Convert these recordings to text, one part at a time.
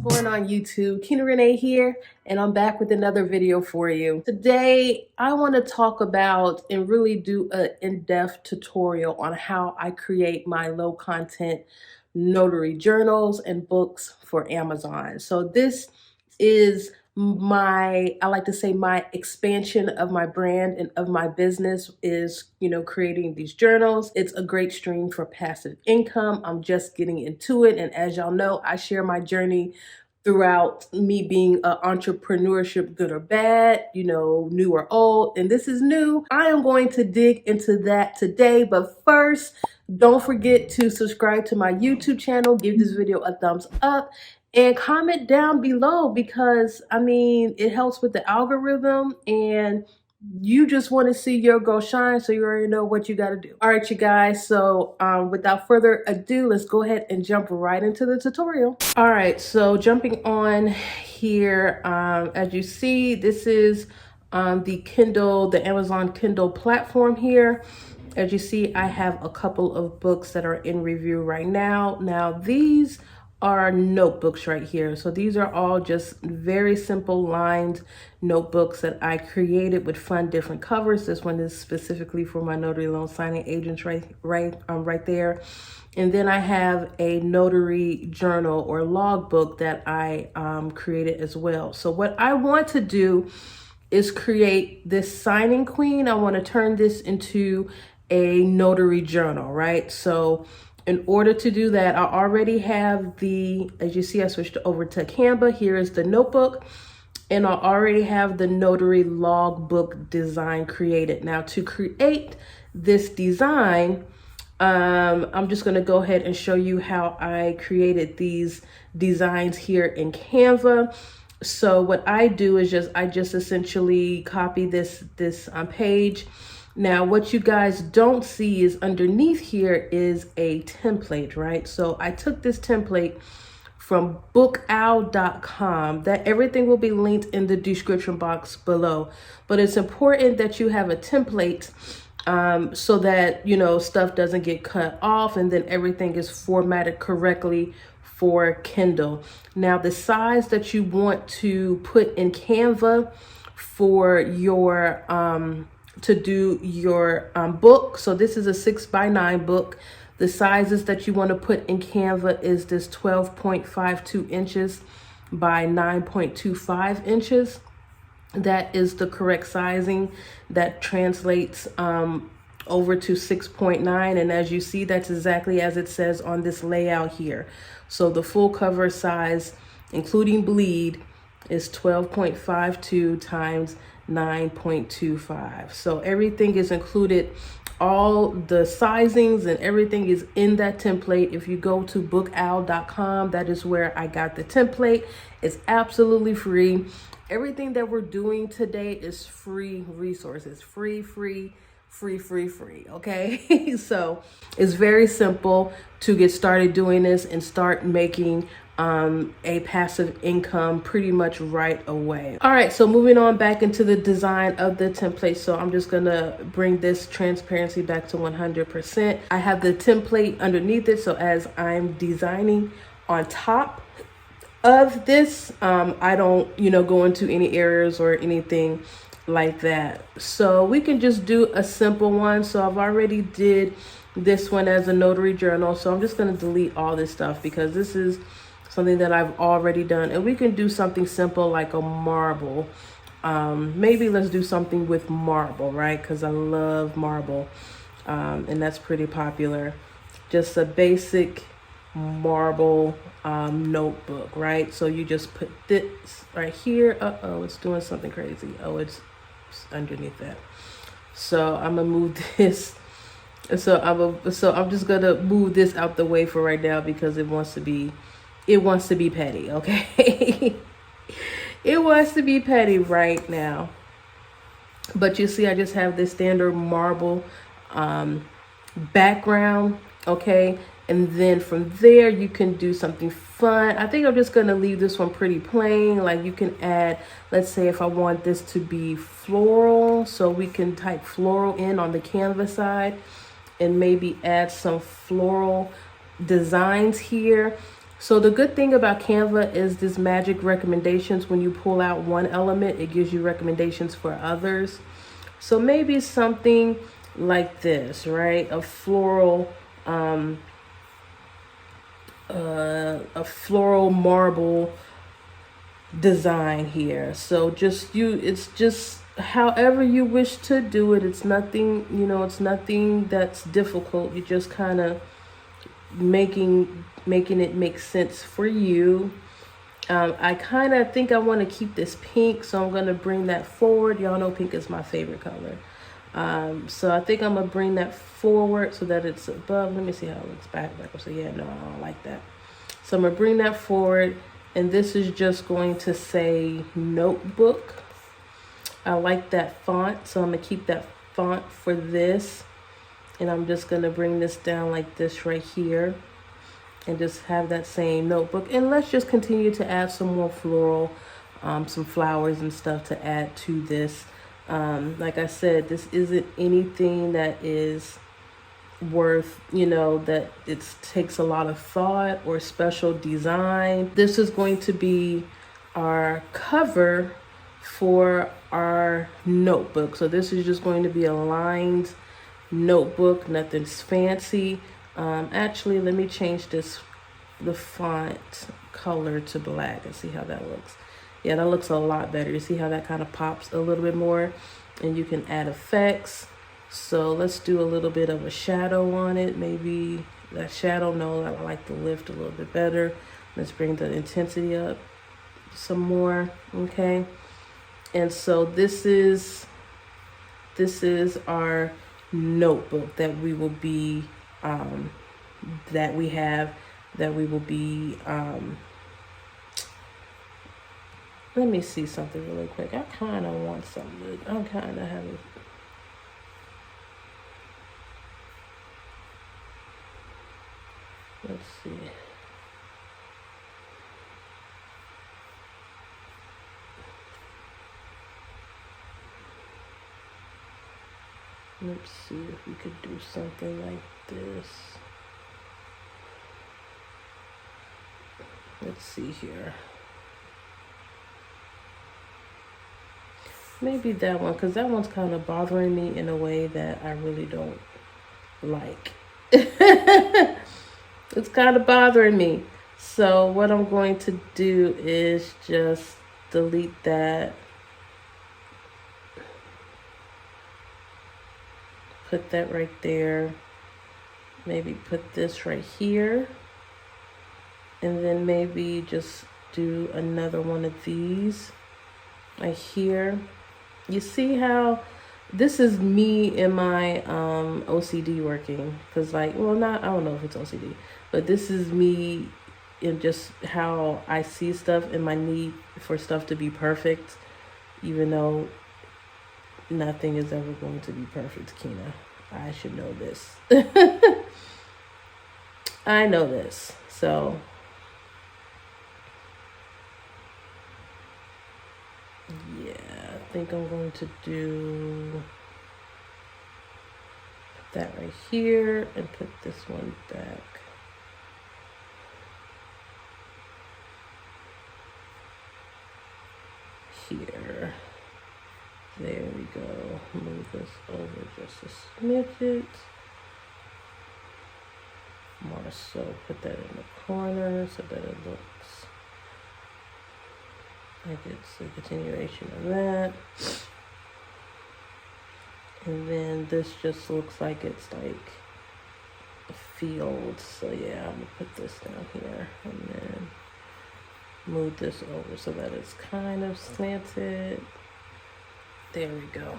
going on YouTube? Keena Renee here, and I'm back with another video for you. Today, I want to talk about and really do an in-depth tutorial on how I create my low content notary journals and books for Amazon. So this is I like to say my expansion of my brand and of my business is, creating these journals. It's a great stream for passive income. I'm just getting into it. And as y'all know, I share my journey throughout me being entrepreneurship, good or bad, new or old. And this is new. I am going to dig into that today. But first, don't forget to subscribe to my YouTube channel, give this video a thumbs up, and comment down below because, it helps with the algorithm and you just want to see your girl shine, so you already know what you got to do. All right, you guys. So without further ado, let's go ahead and jump right into the tutorial. All right, so jumping on here, as you see, this is the Amazon Kindle platform here. As you see, I have a couple of books that are in review right now. Now, these are notebooks right here. So these are all just very simple lined notebooks that I created with fun different covers. This one is specifically for my notary loan signing agents right there. And then I have a notary journal or logbook that I created as well. So what I want to do is create this signing queen. I want to turn this into a notary journal, right? So in order to do that, I already have as you see, I switched over to Canva. Here is the notebook, and I already have the notary logbook design created. Now to create this design, I'm just gonna go ahead and show you how I created these designs here in Canva. So what I do is I just essentially copy this page. Now, what you guys don't see is underneath here is a template, right? So I took this template from bookowl.com. That everything will be linked in the description box below. But it's important that you have a template so that, stuff doesn't get cut off and then everything is formatted correctly for Kindle. Now, the size that you want to put in Canva for your to do your book. So this is a 6x9 book. The sizes that you want to put in Canva is this 12.52 inches by 9.25 inches. That is the correct sizing. That translates over to 6.9. And as you see, that's exactly as it says on this layout here. So the full cover size, including bleed, is 12.52 times 9.25. So everything is included, all the sizings and everything is in that template. If you go to bookowl.com, that is where I got the template. It's absolutely free. Everything that we're doing today is free resources, free, okay? So it's very simple to get started doing this and start making a passive income pretty much right away. All right, so moving on back into the design of the template. So I'm just gonna bring this transparency back to 100%. I have the template underneath it. So as I'm designing on top of this, I don't, go into any errors or anything like that. So we can just do a simple one. So I've already did this one as a notary journal. So I'm just gonna delete all this stuff because this is something that I've already done. And we can do something simple like a marble. Maybe let's do something with marble, right? Because I love marble. And that's pretty popular. Just a basic marble notebook, right? So you just put this right here. Uh-oh, it's doing something crazy. Oh, it's underneath that. So I'm gonna move this. So I'm just gonna move this out the way for right now because it wants to be petty, okay? It wants to be petty right now. But you see, I just have this standard marble background, okay? And then from there, you can do something fun. I think I'm just gonna leave this one pretty plain. Like you can add, let's say if I want this to be floral, so we can type floral in on the Canva side and maybe add some floral designs here. So the good thing about Canva is this magic recommendations. When you pull out one element, it gives you recommendations for others. So maybe something like this, right? A floral marble design here. So it's just however you wish to do it. It's nothing, it's nothing that's difficult. You just kind of making it make sense for you. I kind of think I want to keep this pink, so I'm going to bring that forward. Y'all know pink is my favorite color. So I think I'm going to bring that forward so that it's above. Let me see how it looks back. So yeah, no, I don't like that. So I'm going to bring that forward, and this is just going to say notebook. I like that font, so I'm going to keep that font for this. And I'm just going to bring this down like this right here. And just have that same notebook. And let's just continue to add some more floral, some flowers and stuff to add to this. Like I said, this isn't anything that is worth, that it takes a lot of thought or special design. This is going to be our cover for our notebook. So this is just going to be a lined notebook, nothing's fancy. Actually, let me change the font color to black and see how that looks. Yeah, that looks a lot better. You see how that kind of pops a little bit more, and you can add effects. So let's do a little bit of a shadow on it. Maybe that shadow, no, I like the lift a little bit better. Let's bring the intensity up some more, okay? And so this is our notebook that we will be let me see something really quick. I kind of want something. I'm kind of having. Let's see. Let's see if we could do something like this. Let's see here. Maybe that one, because that one's kind of bothering me in a way that I really don't like. It's kind of bothering me. So what I'm going to do is just delete that. Put that right there. Maybe put this right here. And then maybe just do another one of these right here. You see how this is me in my OCD working, because I don't know if it's OCD, but this is me in just how I see stuff and my need for stuff to be perfect, even though nothing is ever going to be perfect, Keena. I should know this. I know this. So yeah, I think I'm going to do that right here and put this one back here. There we go. Move this over just a smidget. More so, put that in the corner so that it looks like it's a continuation of that. And then this just looks like it's like a field. So yeah, I'm gonna put this down here and then move this over so that it's kind of slanted. There we go.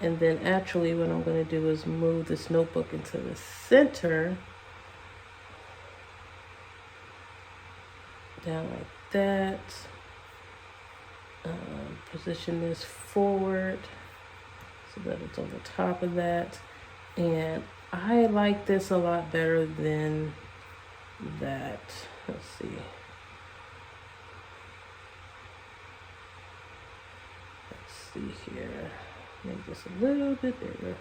And then actually what I'm going to do is move this notebook into the center. Down like that. Position this forward so that it's on the top of that. And I like this a lot better than that. Let's see. See here, make this a little bit bigger.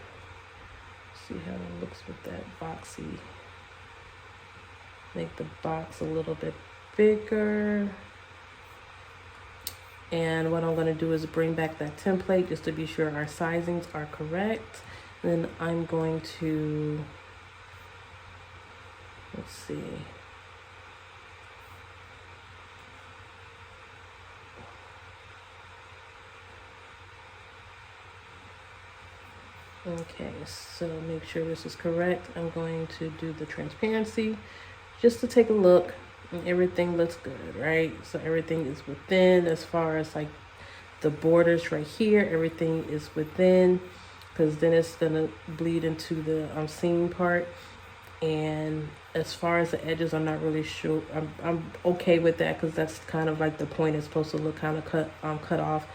See how it looks with that boxy Make the box a little bit bigger. And what I'm going to do is bring back that template just to be sure our sizings are correct. Then I'm going to, let's see. Okay, so make sure this is correct. I'm going to do the transparency just to take a look, and everything looks good, right? So everything is within, as far as like the borders right here, everything is within, because then it's gonna bleed into the seam part. And as far as the edges, I'm not really sure. I'm okay with that, because that's kind of like the point. It's supposed to look kind of cut off.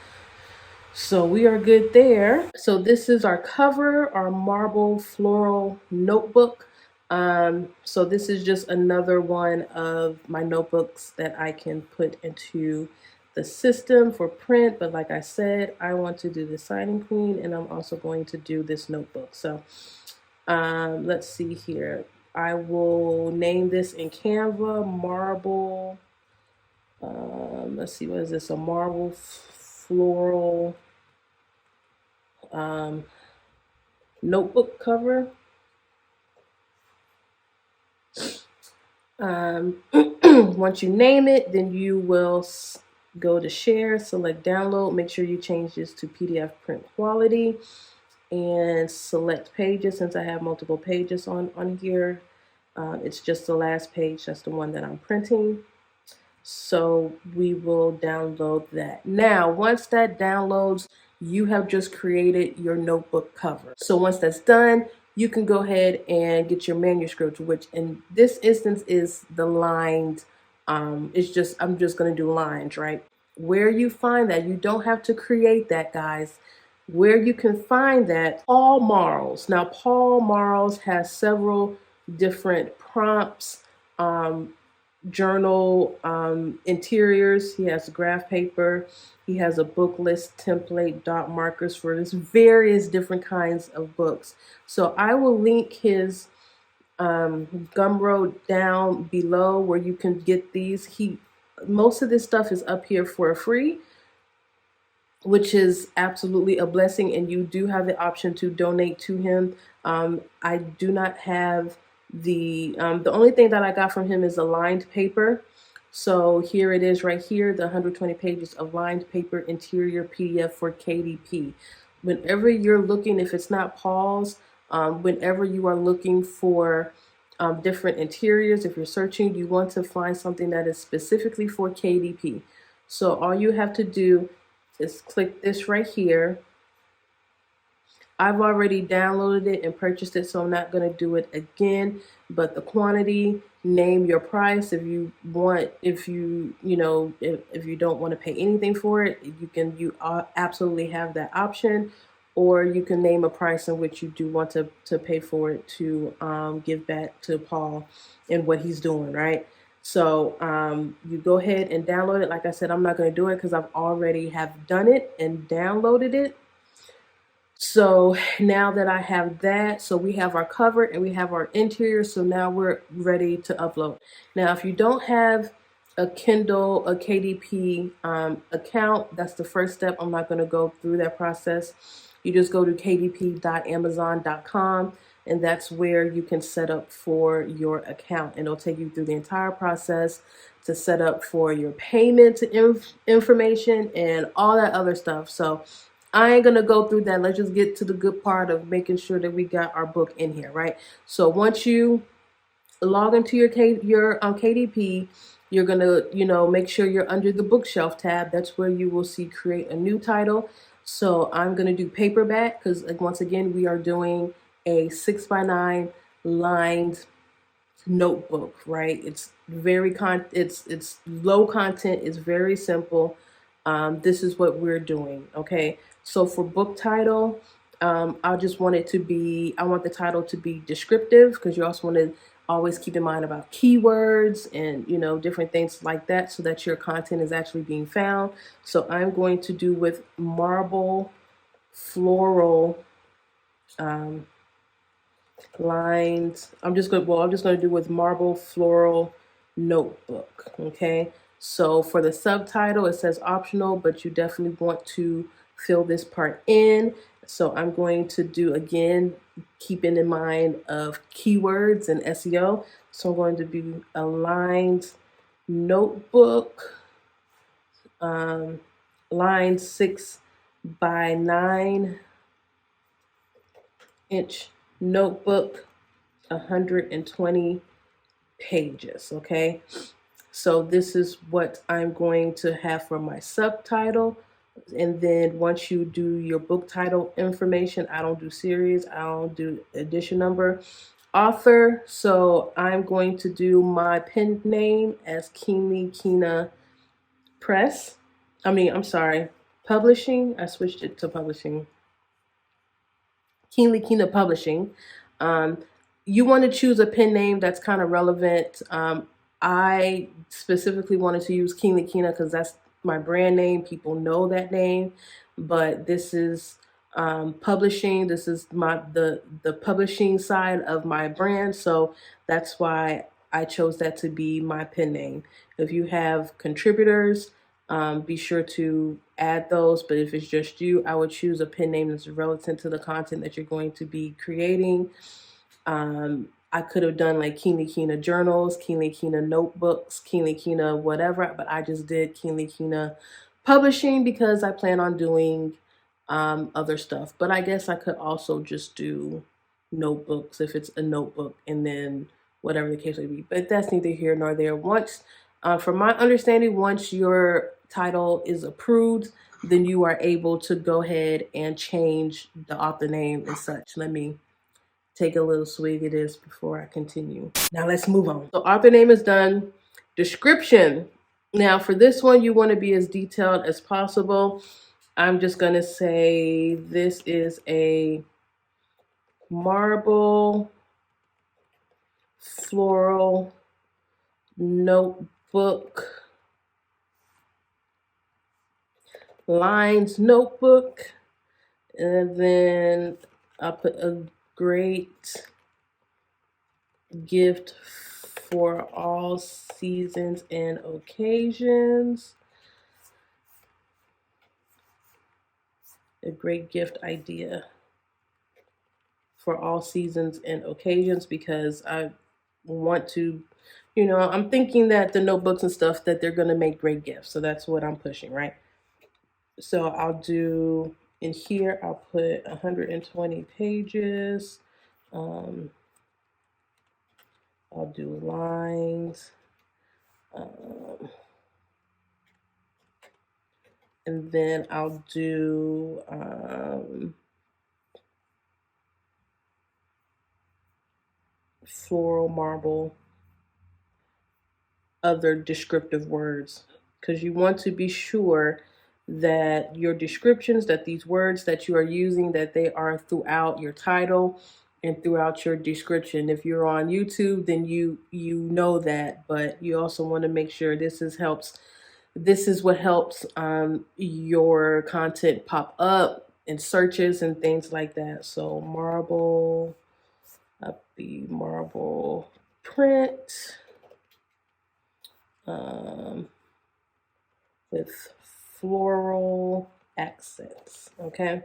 So we are good there. So this is our cover, our marble floral notebook. So this is just another one of my notebooks that I can put into the system for print. But like I said, I want to do the signing queen, and I'm also going to do this notebook. So let's see here. I will name this in Canva marble. Let's see, what is this? A marble floral notebook cover. Once you name it, then you will go to share, select download, make sure you change this to PDF print quality, and select pages. Since I have multiple pages on here, it's just the last page, that's the one that I'm printing. So we will download that. Now, once that downloads, you have just created your notebook cover. So once that's done, you can go ahead and get your manuscript, which in this instance is the lined, I'm just gonna do lines, right? Where you find that, you don't have to create that, guys. Where you can find that, Paul Marles. Now, Paul Marles has several different prompts, journal interiors. He has graph paper. He has a book list template, dot markers for this various different kinds of books. So I will link his Gumroad down below where you can get these. Most of this stuff is up here for free, which is absolutely a blessing, and you do have the option to donate to him. I do not have the only thing that I got from him is a lined paper. So here it is right here, the 120 pages of lined paper interior PDF for KDP. Whenever you're looking, if it's not Paul's, whenever you are looking for different interiors, if you're searching, you want to find something that is specifically for KDP. So all you have to do is click this right here. I've already downloaded it and purchased it, so I'm not going to do it again. But the quantity, name your price. If you want, if you don't want to pay anything for it, you absolutely have that option. Or you can name a price in which you do want to pay for it to give back to Paul and what he's doing, right? So you go ahead and download it. Like I said, I'm not going to do it because I've already have done it and downloaded it. So now that I have that, so we have our cover and we have our interior. So now we're ready to upload. Now, if you don't have a Kindle, a KDP account, that's the first step. I'm not going to go through that process. You just go to kdp.amazon.com, and that's where you can set up for your account, and it'll take you through the entire process to set up for your payment information and all that other stuff. So I ain't gonna go through that. Let's just get to the good part of making sure that we got our book in here, right? So once you log into your KDP, you're gonna make sure you're under the bookshelf tab. That's where you will see create a new title. So I'm gonna do paperback because once again we are doing a 6x9 lined notebook, right? It's very it's low content. It's very simple. This is what we're doing. Okay, so for book title, I just want it to be, I want the title to be descriptive, because you also want to always keep in mind about keywords and different things like that, so that your content is actually being found. So I'm going to do with marble floral lines. I'm just gonna do with marble floral notebook. Okay. So for the subtitle, it says optional, but you definitely want to fill this part in. So I'm going to do, again, keeping in mind of keywords and SEO. So I'm going to do a lined notebook, line 6 by 9 inch notebook, 120 pages. Okay, so this is what I'm going to have for my subtitle. And then once you do your book title information, I don't do series, I don't do edition number, author. So I'm going to do my pen name as Keena Press. I'm sorry, Publishing. I switched it to Publishing. Keena Publishing. You want to choose a pen name that's kind of relevant. I specifically wanted to use Keena because that's my brand name. People know that name, but this is publishing. This is the publishing side of my brand, so that's why I chose that to be my pen name. If you have contributors, be sure to add those, but if it's just you, I would choose a pen name that's relevant to the content that you're going to be creating. I could have done like Keena Journals, Keena Notebooks, Keena whatever, but I just did Keena Publishing because I plan on doing other stuff. But I guess I could also just do notebooks if it's a notebook, and then whatever the case may be. But that's neither here nor there. Once, from my understanding, once your title is approved, then you are able to go ahead and change the author name and such. Let me take a little swig of this before I continue. Now let's move on. So author name is done. Description. Now for this one, you want to be as detailed as possible. I'm just going to say this is a marble floral notebook, lines notebook, and then I'll put a great gift for all seasons and occasions. A great gift idea for all seasons and occasions, because I want to, I'm thinking that the notebooks and stuff, that they're going to make great gifts. So that's what I'm pushing, right? So I'll do, in here, I'll put 120 pages. I'll do lines. And then I'll do floral marble, other descriptive words, because you want to be sure that your descriptions, that these words that you are using, that they are throughout your title and throughout your description. If you're on YouTube, then you know that, but you also want to make sure this is what helps your content pop up in searches and things like that. So marble, the marble print, with floral accents. Okay,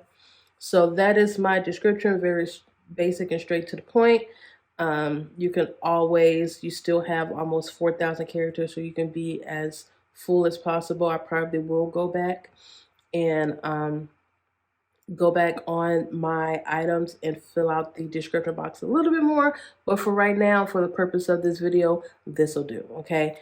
so that is my description, very basic and straight to the point. You still have almost 4,000 characters, so you can be as full as possible. I probably will go back and go back on my items and fill out the description box a little bit more, but for right now, for the purpose of this video, this will do. Okay.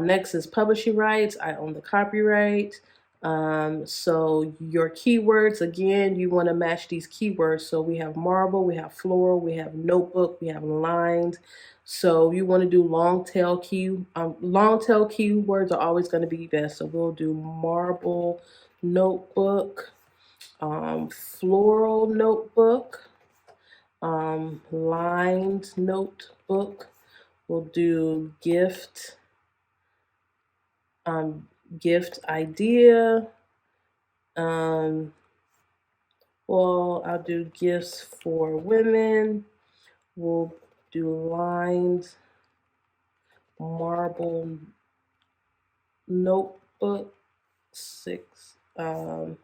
Next is publishing rights. I own the copyright. So your keywords, again, you want to match these keywords. So we have marble, we have floral, we have notebook, we have lined. So you want to do long tail keywords are always going to be best. So we'll do marble notebook, floral notebook, lined notebook. We'll do gift idea. Well, I'll do gifts for women, We'll do lined marble notebook 6. I'll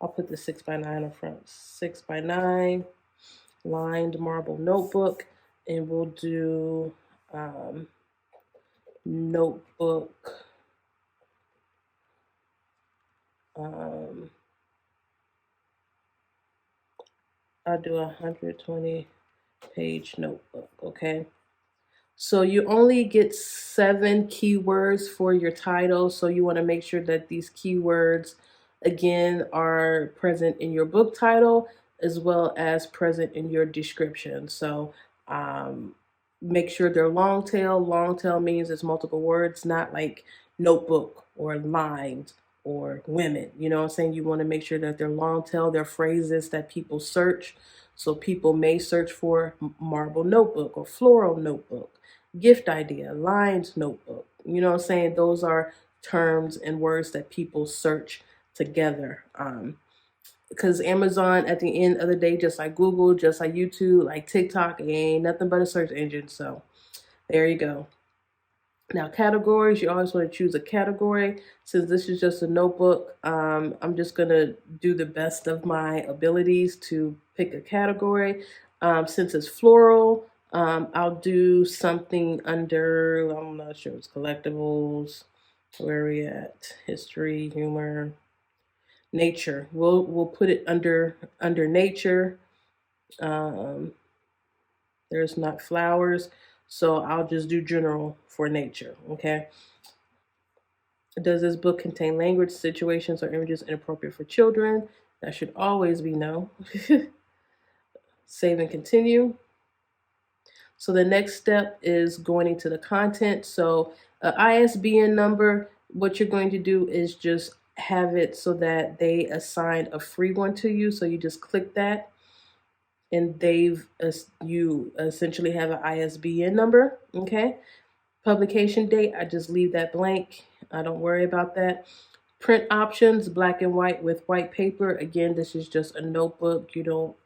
put the 6x9 up front. 6x9 lined marble notebook, and we'll do notebook I'll do 120-page notebook, okay? So you only get 7 keywords for your title, so you want to make sure that these keywords, again, are present in your book title as well as present in your description. So make sure they're long tail. Long tail means it's multiple words, not like notebook or lined or women. You know what I'm saying? You want to make sure that they're long tail, they're phrases that people search. So people may search for marble notebook or floral notebook, gift idea, lined notebook. You know what I'm saying? Those are terms and words that people search together. Because Amazon, at the end of the day, just like Google, just like YouTube, like TikTok, it ain't nothing but a search engine. So there you go. Now, categories, you always want to choose a category. Since this is just a notebook, I'm just going to do the best of my abilities to pick a category. Since it's floral, I'll do something under, I'm not sure, it's collectibles. Where are we at? History, humor, nature. We'll put it under nature. There's not flowers, so I'll just do general for nature, okay? Does this book contain language, situations, or images inappropriate for children? That should always be no. Save and continue. So the next step is going into the content. So ISBN number, what you're going to do is just have it so that they assign a free one to you. So you just click that, and you essentially have an ISBN number, okay? Publication date, I just leave that blank. I don't worry about that. Print options, black and white with white paper. Again, this is just a notebook.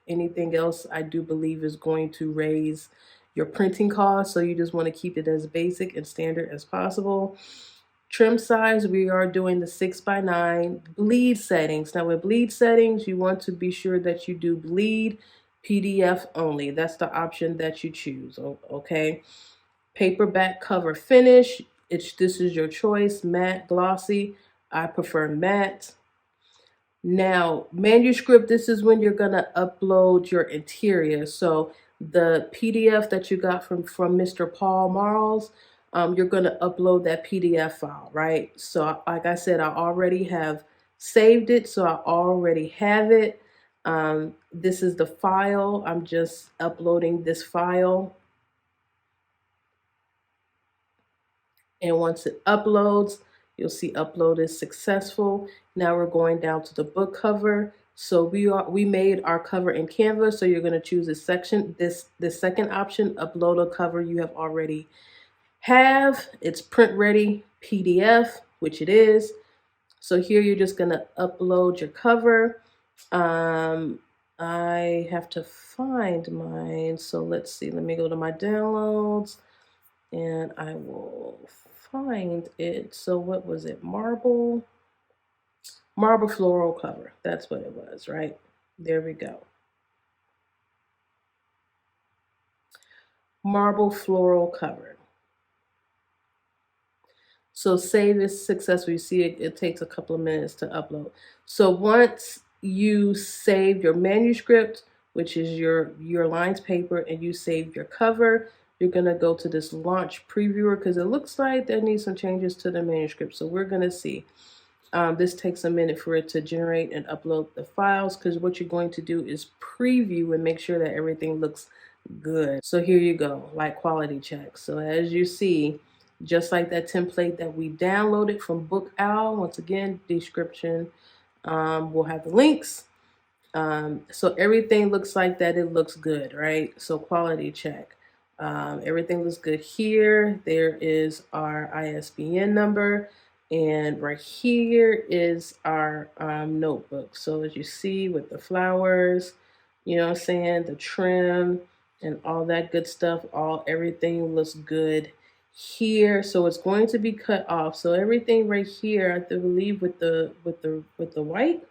Anything else I do believe is going to raise your printing costs. So you just want to keep it as basic and standard as possible. Trim size, we are doing the 6x9. Bleed settings. Now with bleed settings, you want to be sure that you do bleed PDF only. That's the option that you choose, okay? Paperback cover finish, this is your choice, matte, glossy. I prefer matte. Now, manuscript, this is when you're gonna upload your interior. So the PDF that you got from Mr. Paul Marles, you're gonna upload that PDF file, right? So like I said, I already have saved it, so I already have it. This is the file. I'm just uploading this file. And once it uploads, you'll see upload is successful. Now we're going down to the book cover. So we made our cover in Canva. So you're going to choose this section, this second option, upload a cover you have already have. It's print ready PDF, which it is. So here you're just going to upload your cover. I have to find mine. So let's see. Let me go to my downloads, and I will find it. So what was it? Marble floral cover. That's what it was, right? There we go. Marble floral cover. So save is successful. You see it takes a couple of minutes to upload. So once you save your manuscript, which is your lines paper, and you save your cover, you're going to go to this launch previewer because it looks like there needs some changes to the manuscript. So we're going to see. This takes a minute for it to generate and upload the files, because what you're going to do is preview and make sure that everything looks good. So here you go, like quality check. So as you see, just like that template that we downloaded from Book Owl, once again, description, we'll have the links. So everything looks like that. It looks good, right? So quality check. Everything looks good here. There is our ISBN number. And right here is our notebook. So as you see with the flowers, you know what I'm saying, the trim, and all that good stuff. Everything looks good here. So it's going to be cut off. So everything right here, I believe with the white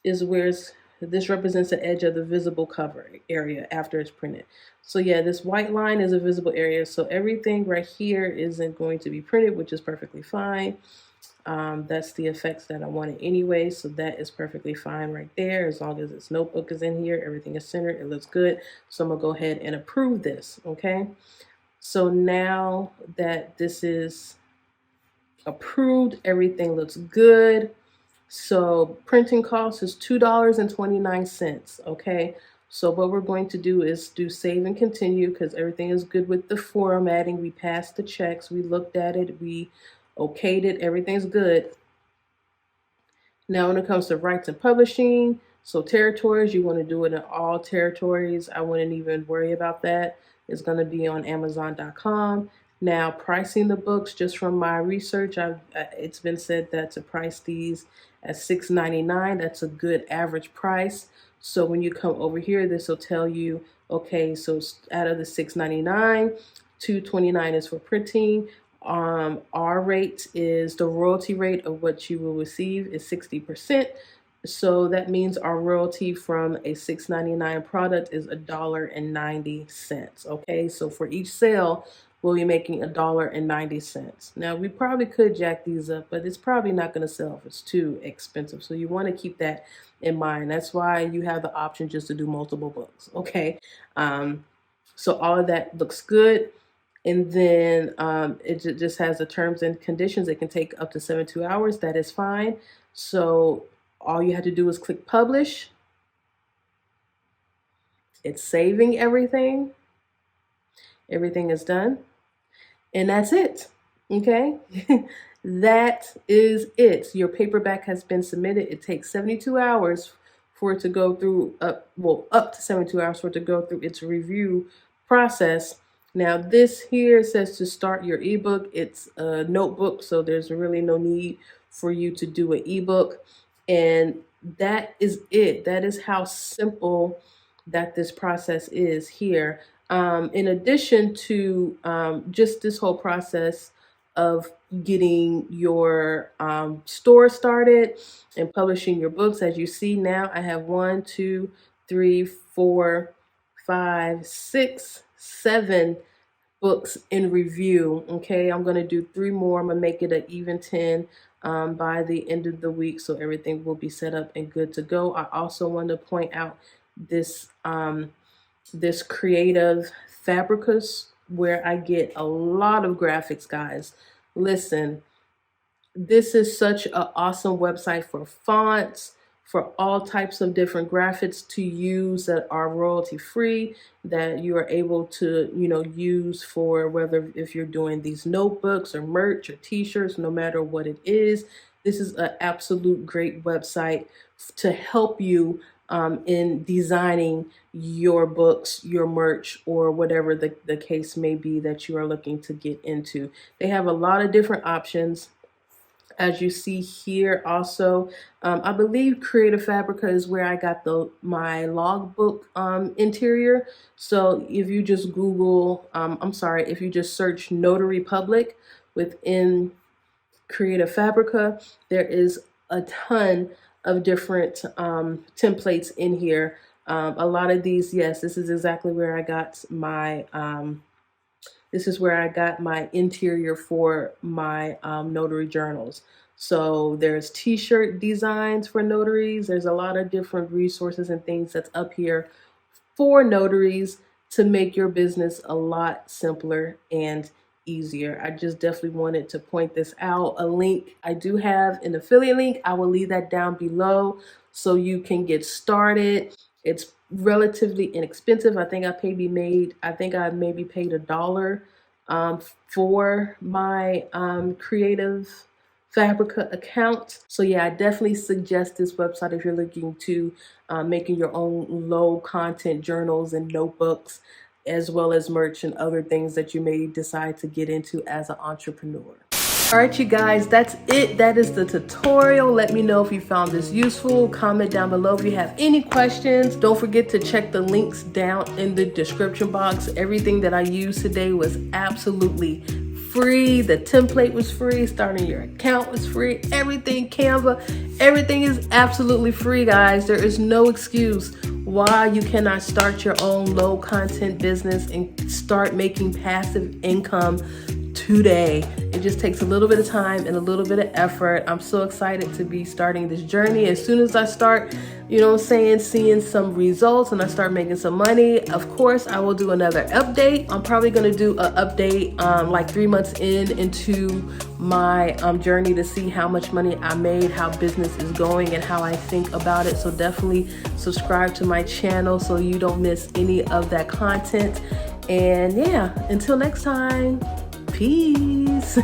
is where this represents the edge of the visible cover area after it's printed. So yeah, this white line is a visible area. So everything right here isn't going to be printed, which is perfectly fine. That's the effects that I wanted anyway, so that is perfectly fine right there. As long as this notebook is in here, everything is centered, it looks good. So I'm gonna go ahead and approve this, okay? So now that this is approved, everything looks good. So printing cost is $2.29, okay? So what we're going to do is do save and continue because everything is good with the formatting. We passed the checks, we looked at it, we okayed it, everything's good. Now when it comes to rights and publishing, so territories, you want to do it in all territories. I wouldn't even worry about that. It's going to be on Amazon.com. Now pricing the books, just from my research, it's been said that to price these at $6.99, that's a good average price. So when you come over here, this will tell you, okay, so out of the $6.99, $2.29 is for printing. Our rate is the royalty rate of what you will receive is 60%. So that means our royalty from a $6.99 product is $1.90. Okay, so for each sale, we'll be making $1.90. Now we probably could jack these up, but it's probably not going to sell if it's too expensive. So you want to keep that in mind. That's why you have the option just to do multiple books. Okay, so all of that looks good. And then it just has the terms and conditions. It can take up to 72 hours. That is fine. So all you have to do is click publish. It's saving everything. Everything is done. And that's it. Okay. That is it. Your paperback has been submitted. It takes 72 hours for it to go through, up to 72 hours for it to go through its review process. Now this here says to start your ebook. It's a notebook, so there's really no need for you to do an ebook. And that is it. That is how simple that this process is here. In addition to just this whole process of getting your store started and publishing your books, as you see now, I have 1, 2, 3, 4, 5, 6, 7 books in review. Okay, I'm going to do 3 more. I'm going to make it an even 10 by the end of the week, so everything will be set up and good to go. I also want to point out this this creative fabricus where I get a lot of graphics, guys. Listen, this is such an awesome website for fonts, for all types of different graphics to use that are royalty free, that you are able to, use for whether if you're doing these notebooks or merch or t-shirts, no matter what it is. This is an absolute great website to help you in designing your books, your merch, or whatever the case may be that you are looking to get into. They have a lot of different options. As you see here also, I believe Creative Fabrica is where I got my logbook interior. So if you just Google, if you just search Notary Public within Creative Fabrica, there is a ton of different templates in here. A lot of these, yes, this is exactly where I got my interior for my notary journals. So there's t-shirt designs for notaries. There's a lot of different resources and things that's up here for notaries to make your business a lot simpler and easier. I just definitely wanted to point this out. A link, I do have an affiliate link. I will leave that down below so you can get started. It's relatively inexpensive. I think I maybe paid $1 for my Creative Fabrica account. So yeah, I definitely suggest this website if you're looking to making your own low content journals and notebooks, as well as merch and other things that you may decide to get into as an entrepreneur. All right, you guys, that's it. That is the tutorial. Let me know if you found this useful. Comment down below if you have any questions. Don't forget to check the links down in the description box. Everything that I used today was absolutely free. The template was free. Starting your account was free. Everything, Canva, everything is absolutely free, guys. There is no excuse why you cannot start your own low content business and start making passive income today. It just takes a little bit of time and a little bit of effort. I'm so excited to be starting this journey. As soon as I start, seeing some results and I start making some money, of course, I will do another update. I'm probably going to do an update like 3 months into my journey to see how much money I made, how business is going, and how I think about it. So definitely subscribe to my channel so you don't miss any of that content. And yeah, until next time. Peace.